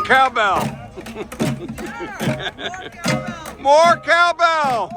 cowbell. More cowbell.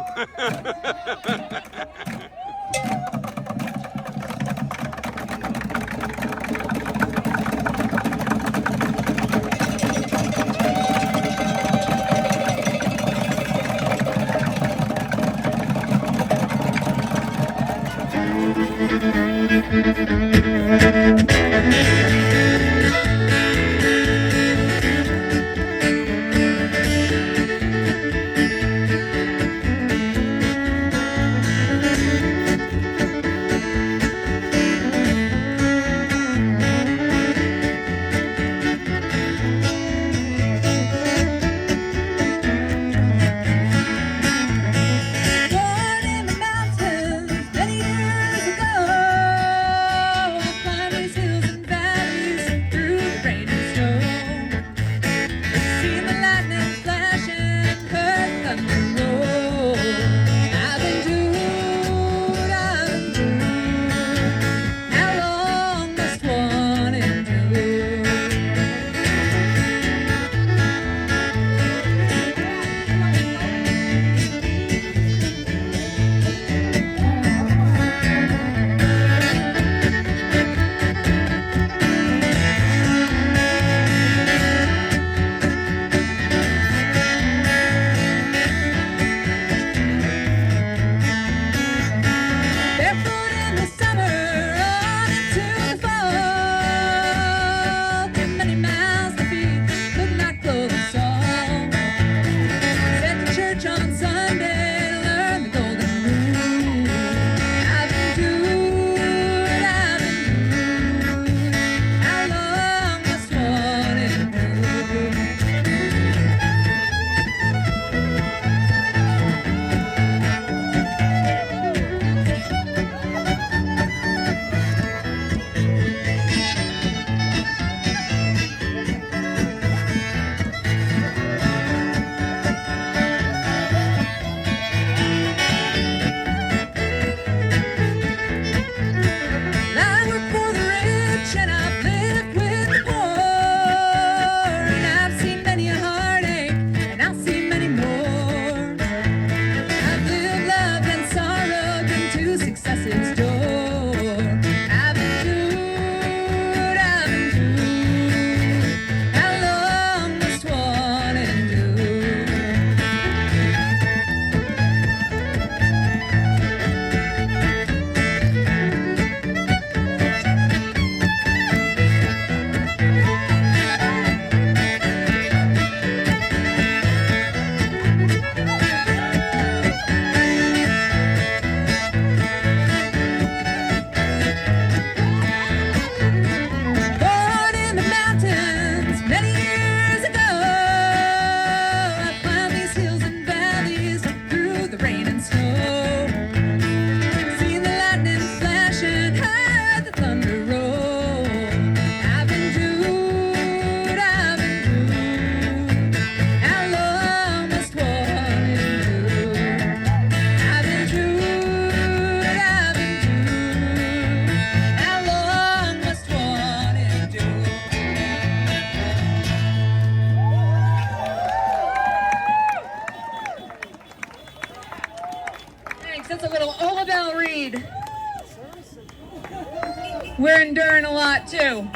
We're enduring a lot too,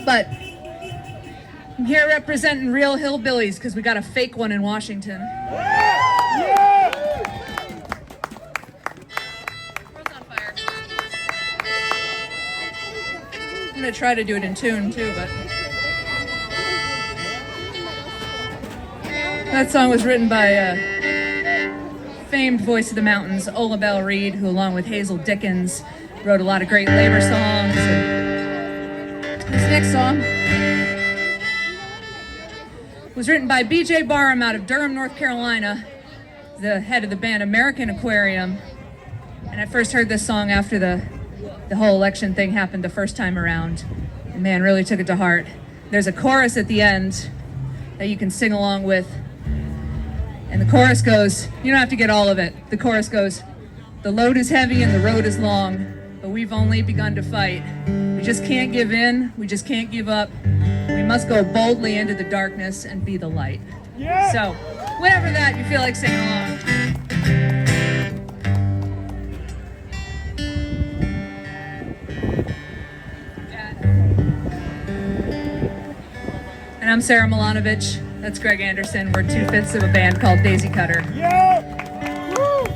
but I'm here representing real hillbillies because we got a fake one in Washington. I'm gonna try to do it in tune too, but that song was written by famed voice of the mountains, Ola Belle Reed, who along with Hazel Dickens wrote a lot of great labor songs. And this next song was written by B.J. Barham out of Durham, North Carolina, the head of the band American Aquarium. And I first heard this song after the whole election thing happened the first time around. And man, really took it to heart. There's a chorus at the end that you can sing along with. And the chorus goes, you don't have to get all of it. The chorus goes, the load is heavy and the road is long, but we've only begun to fight. We just can't give in. We just can't give up. We must go boldly into the darkness and be the light. Yeah. So, whenever that you feel like singing along. And I'm Sarah Milanovic. That's Greg Anderson. We're 2/5 of a band called Daisy Cutter. Yeah. Woo.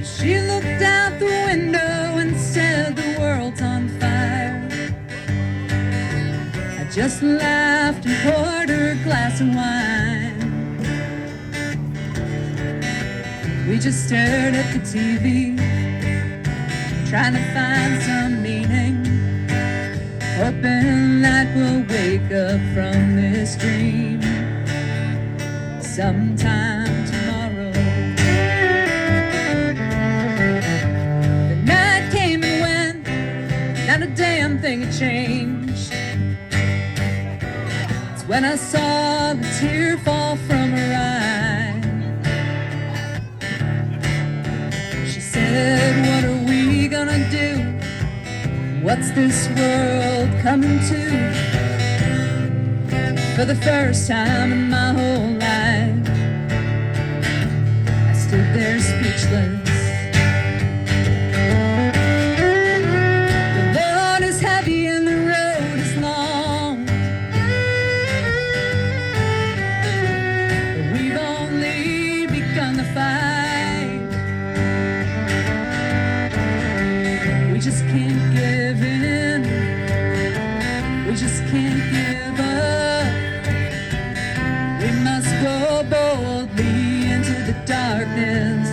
She looked out the window and said the world's on fire. I just laughed and poured her a glass of wine. We just stared at the TV, trying to find some meaning, hoping that we'll wake up from this dream sometime tomorrow. The night came and went, not a damn thing had changed. It's when I saw the tear fall from her eye. She said, what are we gonna do? What's this world coming to? For the first time in my whole life, I stood there speechless. The load is heavy and the road is long, but we've only begun the fight. We just can't give in. We just can't give up. We must go boldly into the darkness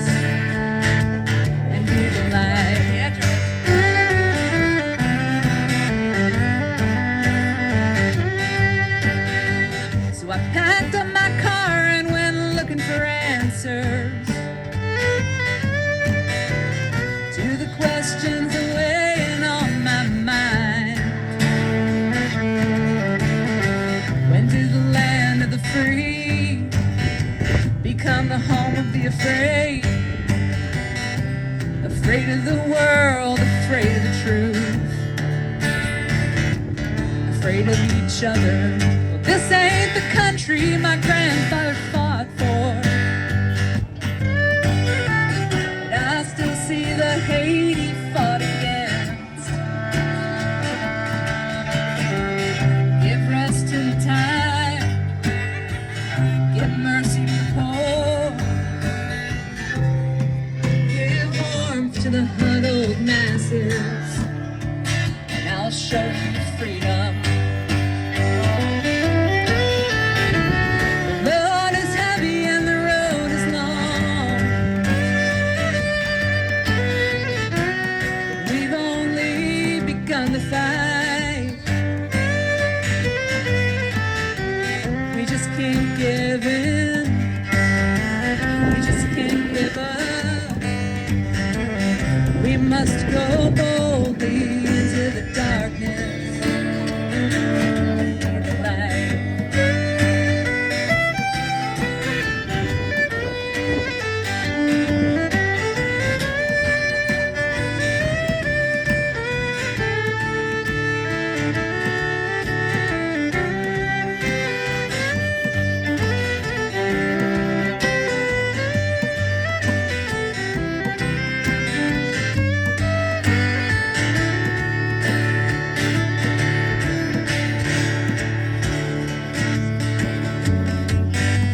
and be the light. So I packed up my car and went looking for answers to the questions that weighing on my mind. When did the land of the free become the home of the afraid? Afraid of the world, afraid of the truth, afraid of each other. Well, this ain't the country my grandfather fought for. But I still see the hate he fought against. Give rest to the time, give mercy to the poor, give warmth to the huddled masses, and I'll show you freedom. The load is heavy and the road is long, but we've only begun the fight. We just can't give in. We just can't give up. We must go boldly into the darkness and the light.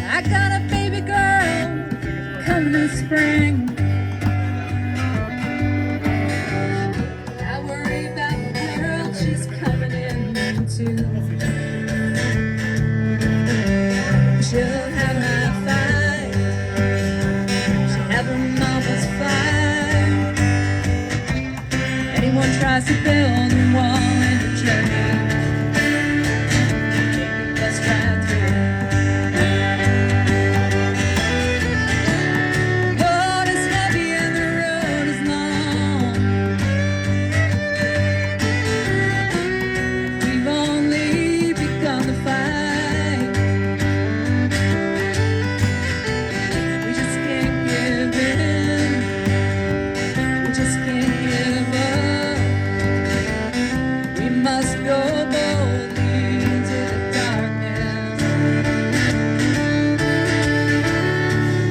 I got a baby girl coming this spring. I worry about the world she's coming into. She'll have my fight. She'll have her mama's fight. Anyone tries to build a wall in the journey, let's try through. Load is heavy and the road is long, must go boldly into the darkness.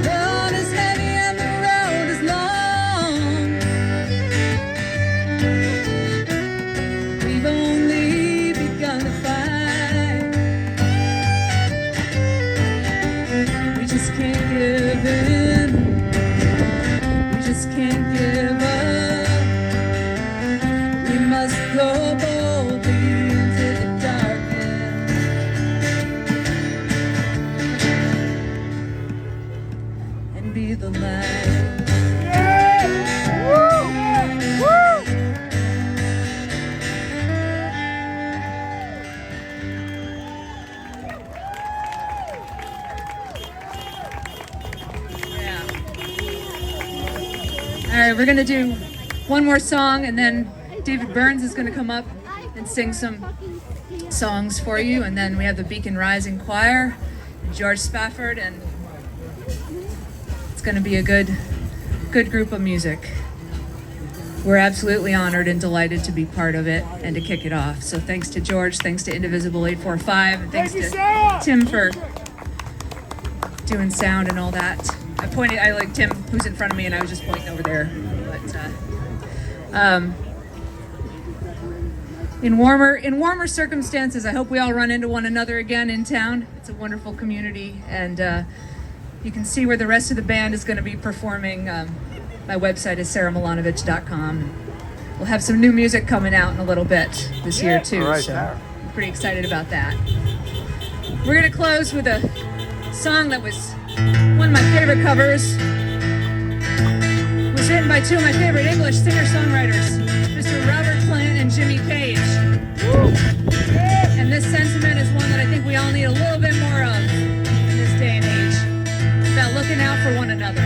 The load is heavy and the road is long. We've only begun to fight. We just can't give in. We just can't give up. We must go boldly into the darkness and be the light. All right, we're gonna do one more song, and then David Burns is gonna come up and sing some songs for you, and then we have the Beacon Rising Choir, and George Spafford, and it's gonna be a good group of music. We're absolutely honored and delighted to be part of it and to kick it off. So thanks to George, thanks to Indivisible 845, and thanks to Tim for doing sound and all that. I like Tim, who's in front of me, and I was just pointing over there. But in warmer circumstances, I hope we all run into one another again in town. It's a wonderful community, and you can see where the rest of the band is going to be performing. My website is sarahmilanovic.com. We'll have some new music coming out in a little bit this year too, Right so there. I'm pretty excited about that. We're going to close with a song that was one of my favorite covers. It was written by two of my favorite English singer-songwriters, Mr. Robert Plant and Jimmy Page. And this sentiment is one that I think we all need a little bit more of in this day and age. It's about looking out for one another.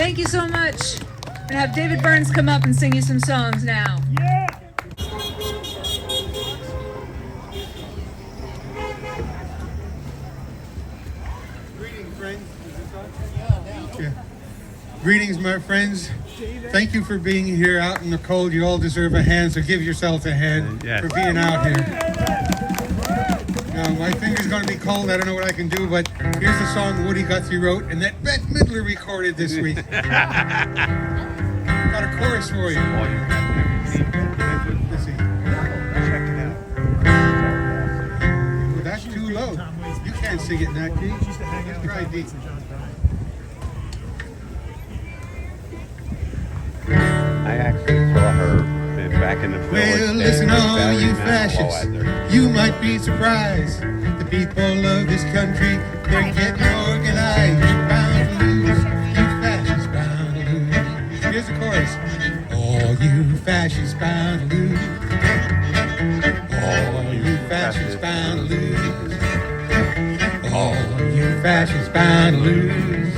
Thank you so much. I'm gonna have David Burns come up and sing you some songs now. Yeah. Greetings, friends. Yeah. Greetings, my friends. Thank you for being here out in the cold. You all deserve a hand, so give yourselves a hand Yes. for being out here. Now, my finger's going to be cold. I don't know what I can do, but here's the song Woody Guthrie wrote and that Bette Midler recorded this week. Got a chorus for you. Let's see. Well, that's too low. You can't sing it in that key. Let's try D. I actually saw her back in the village. Well, listen, all you fascists, you might be surprised. The people of this country, they're getting organized. You're bound to lose. You fascists bound to lose. Here's the chorus. All you fascists bound to lose. All you fascists bound to lose. All you fascists bound to lose.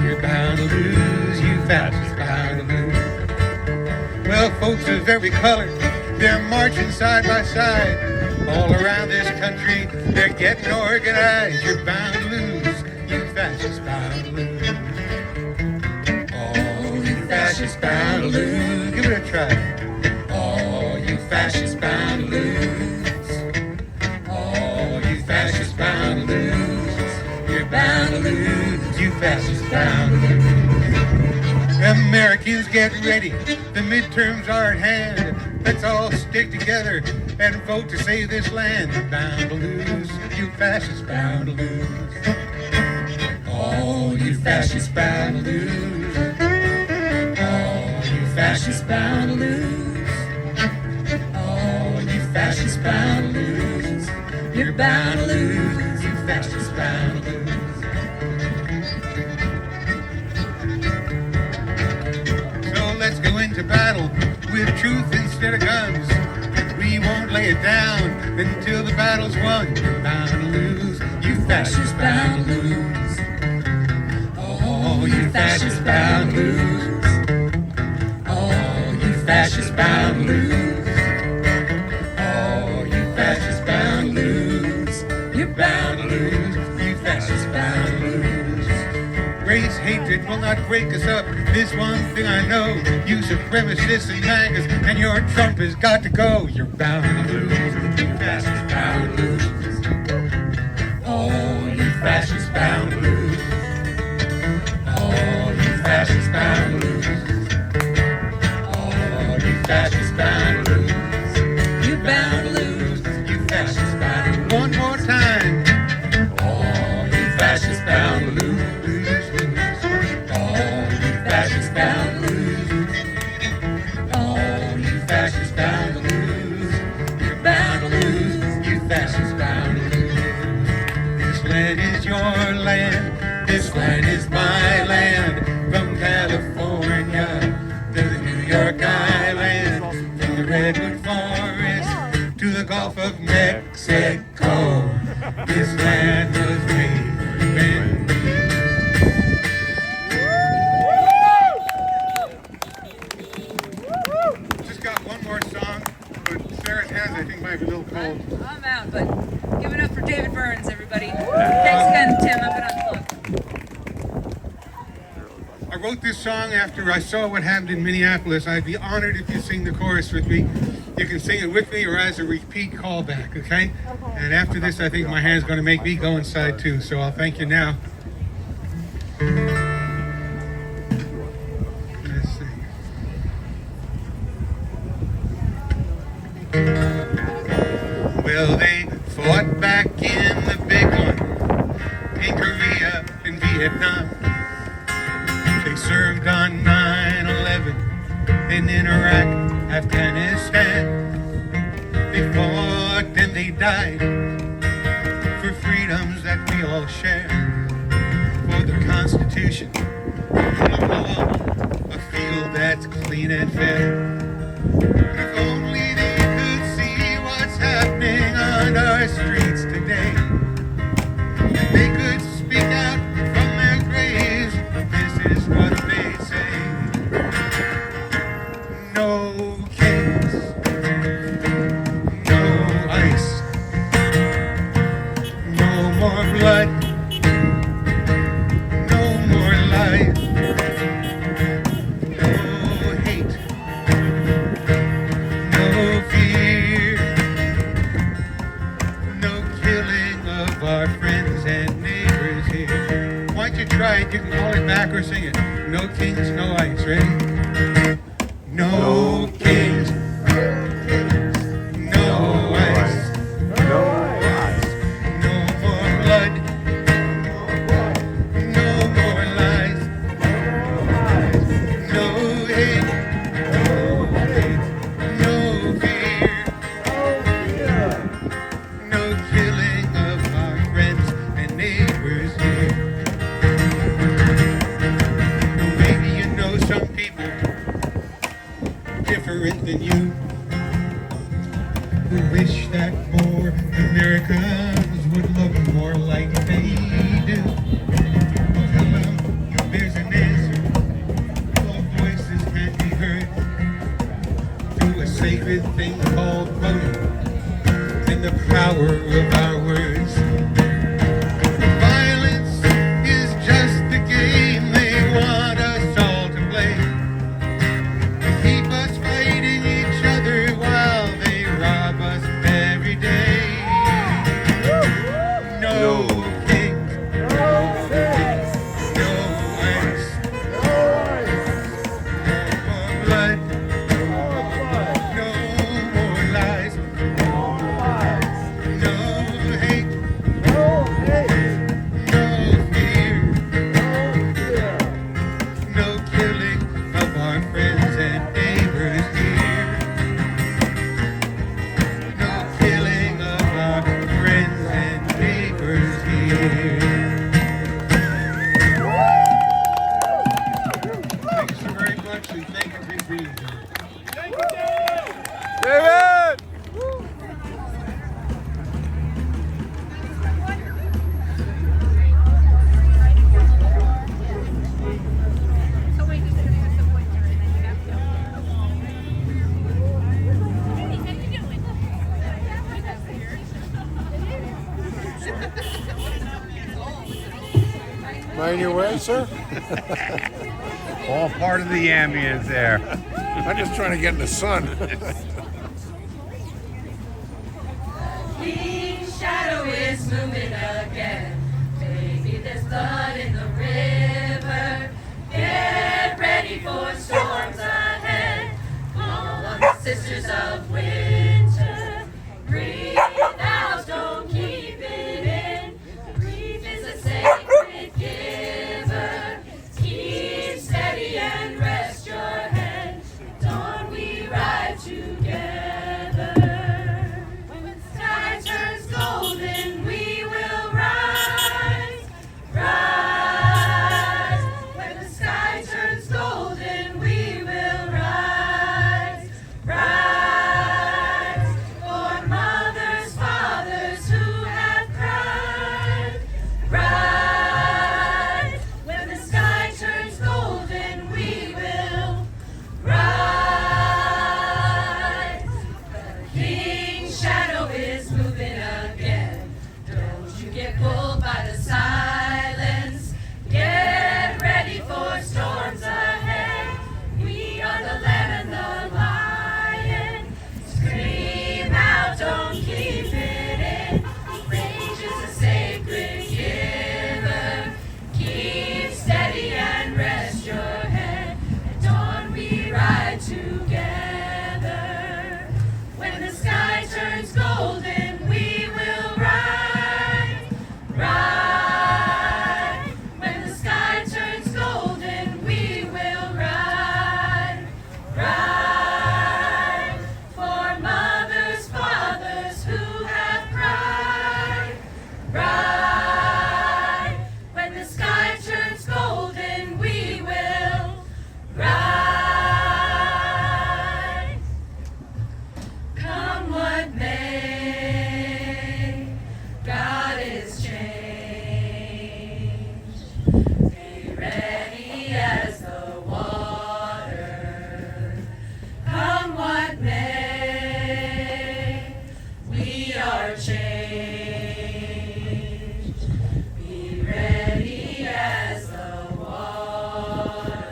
You're bound to lose. You fascists bound to lose. Well, folks of every color, they're marching side by side. All around this country, they're getting organized. You're bound to lose. You fascists bound to lose. All you fascists bound to lose. Give it a try. All you fascists bound to lose. All you fascists bound to lose. You're bound to lose. You fascists bound to lose. Americans, get ready. The midterms are at hand. Let's all stick together and vote to save this land. You're bound to lose. You fascists bound to lose. All you fascists bound to lose. All you fascists bound to lose. All you fascists bound to lose. You're bound to lose. You fascists bound to lose. Let's go into battle with truth instead of guns. We won't lay it down until the battle's won. You're bound to lose. You fascists bound to lose. Oh, you fascists bound to lose. Oh, you fascists bound to lose. Oh, you fascists bound to lose. You're bound to lose. You fascists bound to lose. Race hatred will not break us up. This one thing I know. You supremacists and maggots, and your Trump has got to go. You're bound to lose. You fascists bound to lose. Oh, you fascists bound to lose. Oh, you fascists bound to lose. Oh, you fascists bound to lose. You're bound to lose. You fascists bound to lose. One more time. Oh, you fascists bound to lose. Fascists bound to lose. Oh, you fascists bound to lose. You're bound to lose. You fascists bound to lose. This land is your land. This land is my land. From California to the New York Island. From the Redwood Forest to the Gulf of Mexico. This land was made. I think might be a little cold. I'm out, but give it up for David Burns, everybody. Thanks again, Tim. I've been unplugged. I wrote this song after I saw what happened in Minneapolis. I'd be honored if you sing the chorus with me. You can sing it with me or as a repeat callback, okay? And after this, I think my hand's going to make me go inside too, so I'll thank you now. Let's see. Well, they fought back in the big one, in Korea and Vietnam. They served on 9/11 and in Iraq, Afghanistan. They fought and they died for freedoms that we all share. For the Constitution and the law, a field that's clean and fair. If only they could see what's happening on our streets today. If they could speak out from their graves, this is what they say. backwards, sing it. No kings, no ice. Ready? No kings, no ice. No more blood, no more lies. No hate, no fear. No killing of our friends and neighbors here. Maybe you know some people different than you who wish that more Americans would look more like they do. Tell them there's an answer. All voices can be heard through a sacred thing called voting and the power of our words. Violence is just the game they want us all to play. To keep us fighting each other while they rob us every day. No king, no ice, no more blood, no more lies. No hate, no fear, no killing of our friends and neighbors here. No killing of our friends and neighbors here. Thank you so very much, and thank you for being here. David! Am I in your way, sir? All part of the ambience there. I'm just trying to get in the sun. King's shadow is moving again. Baby, there's blood in the river. Get ready for storms ahead. All of the sisters of winter. Breathe out, don't keep it in. Grief is a sacred giver. Keep steady and rest your head. Dawn we ride together. When the sky turns golden, we will rise, rise. When the sky turns golden, we will rise, rise. For mothers, fathers who have cried, rise. When the sky turns golden, we will rise. The king's shadow is moving again. Don't you get pulled by the silence. Get ready for storms ahead. We are the lamb and the lion. Scream out, don't keep it in. Rage is a sacred giver. Keep steady and rest your head. At dawn we ride together. When the sky turns golden, we will ride, ride. When the sky turns golden, we will ride, ride. For mothers, fathers who have cried, ride. When the sky turns golden, we will ride. Come what may, God is changed. Be ready as the water. Come what may, we are changed. Be ready as the water.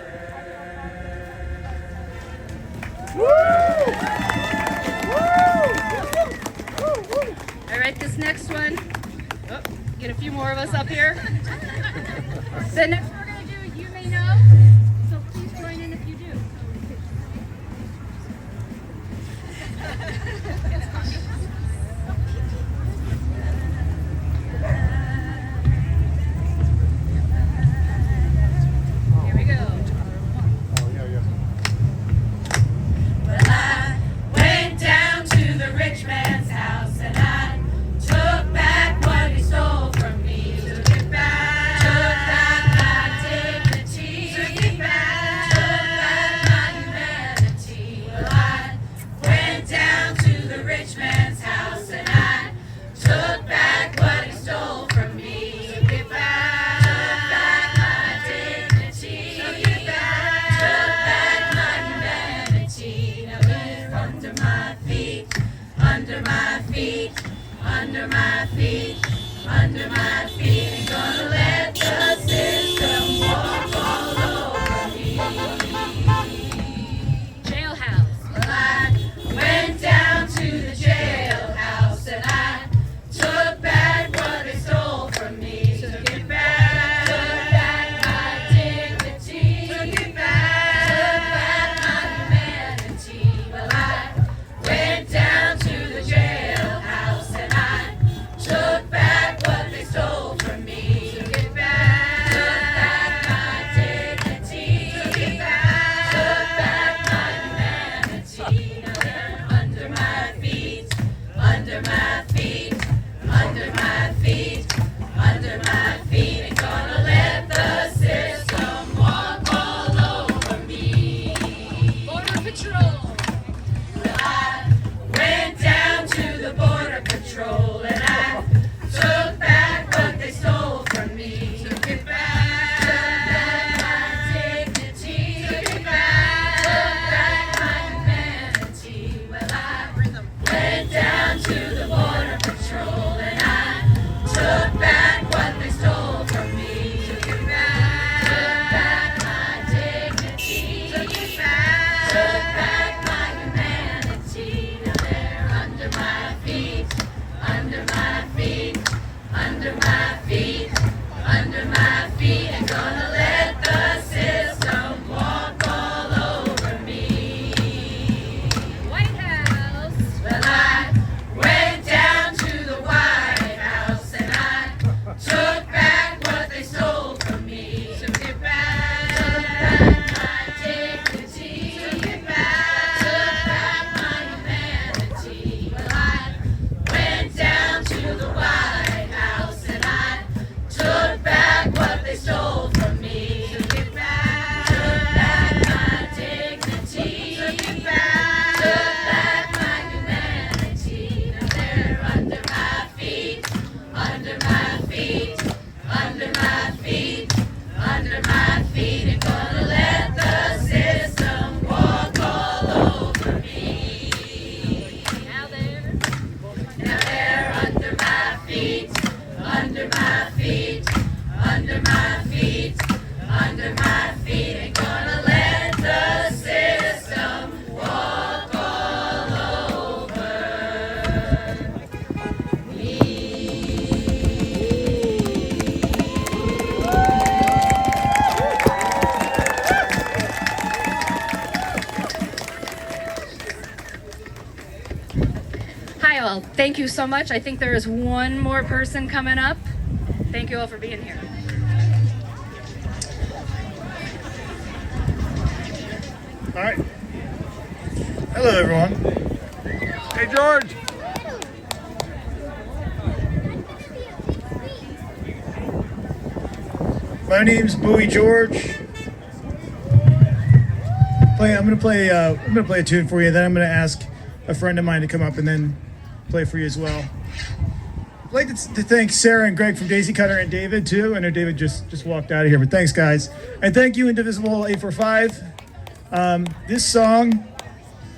All right, this next one. Oh, get a few more of us up here. The next we're gonna do, you may under my feet, under my feet. Ain't gonna let the system walk all over me. Jailhouse. Well, I went down to the jailhouse and I took back what they stole from me. Took it back. Took back my dignity. Took it back. Took back my humanity. Well, I went down to the jailhouse and I took back what they stole from me. Took it back. Took back my dignity. Took it back. Took back my humanity. Now they're under my feet, under my feet, under my feet, under my feet. Ain't gonna let the system walk all over me. Border Patrol. Well, I went down to the Border Patrol and I took back what they stole from me. Took it back. Took back my dignity. Took it back. Took back my humanity. Well, I went down to the Border Patrol and I took back what they stole from me. Took it back. Took back my dignity. Took it back. Took back my humanity. Now they're under my feet, under my feet, under my feet, under my feet. Ain't gonna let the system walk all over me. White House. Well, I went down to the White House and I took back what they stole from me. Took it back. Took back my dignity. Took it back. Took back my humanity. Well, I went down to the White House and I took back what they stole from me. Took it back. Took back my dignity. Took it back. Took back my humanity. Now they're under my feet, under my feet, under my feet, under my feet. Ain't gonna let the system walk all over me. Now they're under my feet, under my feet, under my feet, under my feet. Ain't gonna let the system walk all over me. Hi all, thank you so much. I think there is one more person coming up. Thank you all for being here. All right. Hello, everyone. Hey, George. My name's Bowie George. I'm gonna play a tune for you. Then I'm gonna ask a friend of mine to come up and then play for you as well. I'd like to thank Sarah and Greg from Daisy Cutter and David too. I know David just walked out of here, but thanks guys. And thank you Indivisible 845. This song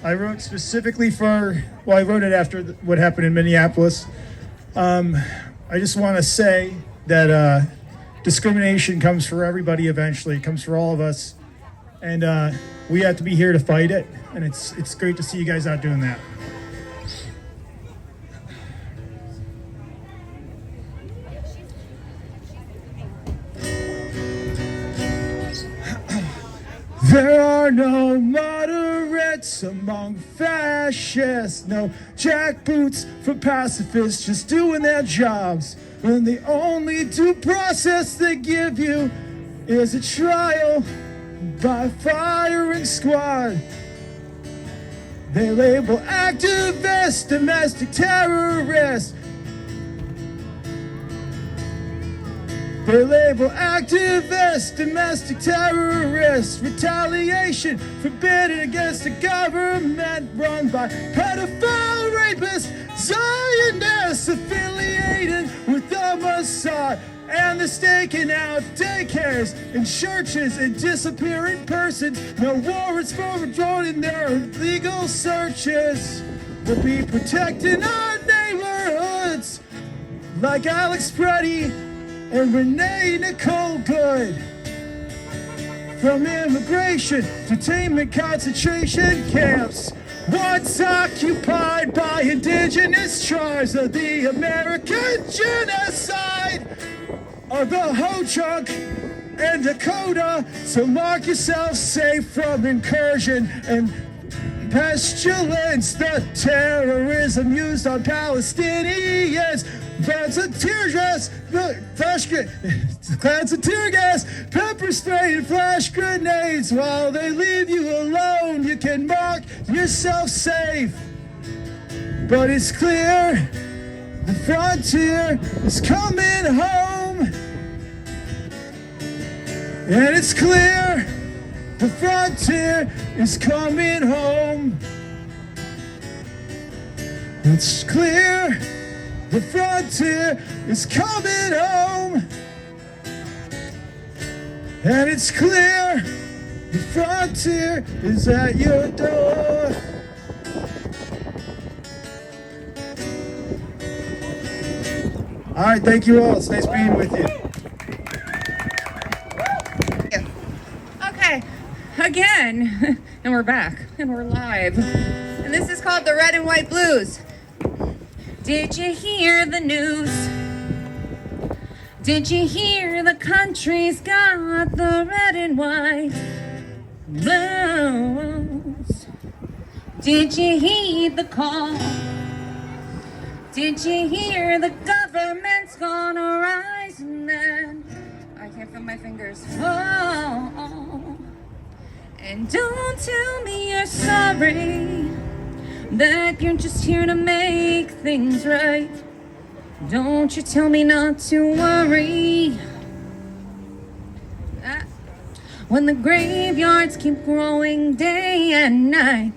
I wrote specifically I wrote it after what happened in Minneapolis. I just want to say that discrimination comes for everybody eventually. It comes for all of us. And we have to be here to fight it. And it's great to see you guys out doing that. There are no moderates among fascists, no jackboots for pacifists just doing their jobs. When the only due process they give you is a trial by firing squad. They label activists domestic terrorists. They label activists domestic terrorists. Retaliation forbidden against a government run by pedophile rapists, Zionists affiliated with the Mossad. And they're staking out daycares and churches and disappearing persons. No warrants for joining their illegal searches. We'll be protecting our neighborhoods like Alex Preddy and Renee Nicole Good. From immigration, detainment, concentration camps, once occupied by indigenous tribes of the American genocide of the Ho-Chunk and Dakota. So mark yourself safe from incursion and pestilence, the terrorism used on Palestinians. Clouds of tear gas, clouds of tear gas, pepper spray and flash grenades. While they leave you alone, you can mark yourself safe. But it's clear the frontier is coming home. And it's clear the frontier is coming home. It's clear the frontier is coming home. And it's clear the frontier is at your door. All right, thank you all. It's nice being with you. Okay, again, and we're back, and we're live. And this is called the Red and White Blues. Did you hear the news? Did you hear the country's got the red and white blues? Did you heed the call? Did you hear the government's gonna rise and then I can't feel my fingers fall? And don't tell me you're sorry, that you're just here to make things right. Don't you tell me not to worry. When the graveyards keep growing day and night,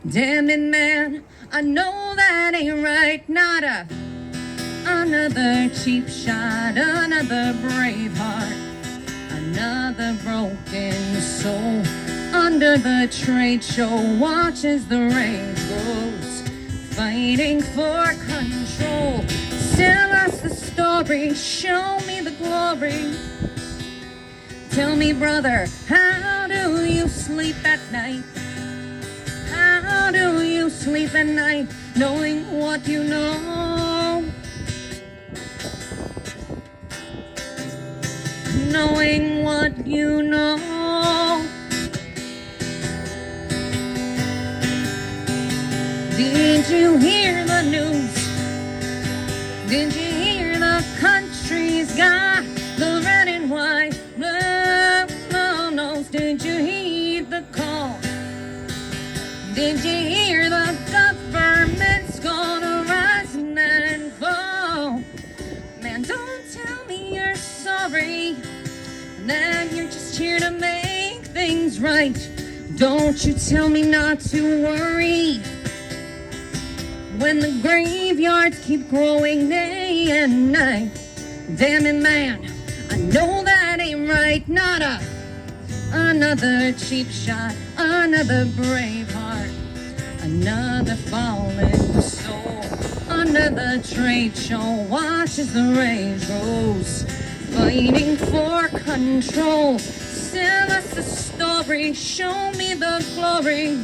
damn it, man, I know that ain't right. Not another cheap shot, another brave heart, another broken soul under the trade show watches the rage grows, fighting for control. Tell us the story, show me the glory. Tell me, brother, how do you sleep at night? How do you sleep at night knowing what you know? Knowing what you know. Did you hear the news? Did you hear the country's got the red and white blues? Did you heed the call? Did you hear the government's gonna rise and then fall? Man, don't tell me you're sorry, that you're just here to make things right. Don't you tell me not to worry. When the graveyards keep growing day and night, damn it, man, I know that ain't right. Not another cheap shot, another brave heart, another fallen soul under the trade show watches the rage grows, fighting for control. Tell us the story, show me the glory.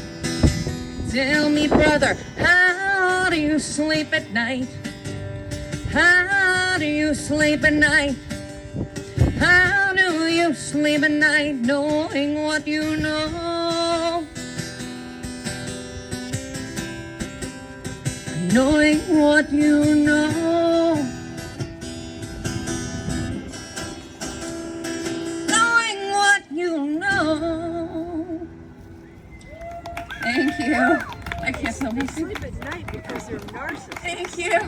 Tell me, brother, how do you sleep at night? How do you sleep at night? How do you sleep at night knowing what you know? Knowing what you know. Knowing what you know. Thank you. I can't tell me. Sleep at night because they're narcissists. Thank you.